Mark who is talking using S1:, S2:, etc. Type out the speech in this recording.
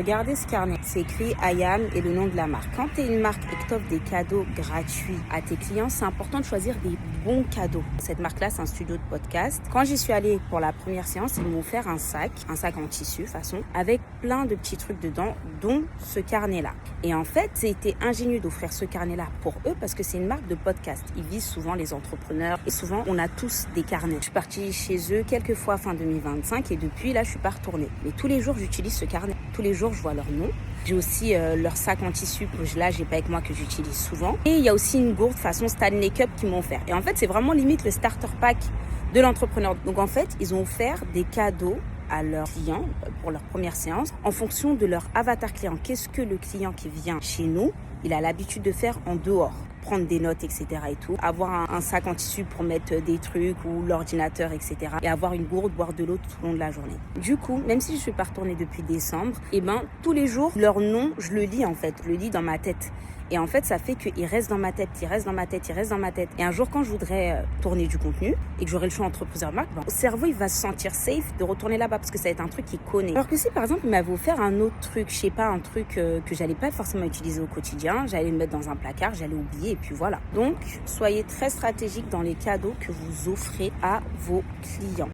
S1: Regardez ce carnet, c'est écrit IAM et le nom de la marque. Quand tu es une marque et que tu offres des cadeaux gratuits à tes clients, c'est important de choisir des bons cadeaux. Cette marque-là, c'est un studio de podcast. Quand j'y suis allée pour la première séance, ils m'ont offert un sac en tissu façon, avec plein de petits trucs dedans, dont ce carnet-là. Et en fait, c'était ingénieux d'offrir ce carnet-là pour eux parce que c'est une marque de podcast. Ils visent souvent les entrepreneurs et souvent, on a tous des carnets. Je suis partie chez eux quelques fois fin 2025 et depuis là, je suis pas retournée. Mais tous les jours, j'utilise ce carnet. Tous les jours, je vois leur nom. J'ai aussi leur sac en tissu que là, j'ai pas avec moi, que j'utilise souvent. Et il y a aussi une gourde façon Stanley Cup qu'ils m'ont offert. Et en fait, c'est vraiment limite le starter pack de l'entrepreneur. Donc en fait, ils ont offert des cadeaux à leurs clients pour leur première séance en fonction de leur avatar client. Qu'est-ce que le client qui vient chez nous, il a l'habitude de faire en dehors? Prendre des notes, etc. et tout. Avoir un sac en tissu pour mettre des trucs ou l'ordinateur, etc. Et avoir une gourde, boire de l'eau tout au long de la journée. Du coup, même si je suis pas retournée depuis décembre, tous les jours, leur nom, je le lis en fait. Je le lis dans ma tête. Et en fait, ça fait qu'il reste dans ma tête, il reste dans ma tête, il reste dans ma tête. Et un jour, quand je voudrais tourner du contenu et que j'aurai le choix entre plusieurs marques, mon cerveau, il va se sentir safe de retourner là-bas parce que ça va être un truc qu'il connaît. Alors que si, par exemple, il m'avait offert un autre truc, je sais pas, un truc que j'allais pas forcément utiliser au quotidien, j'allais le mettre dans un placard, j'allais oublier et puis voilà. Donc, soyez très stratégique dans les cadeaux que vous offrez à vos clients.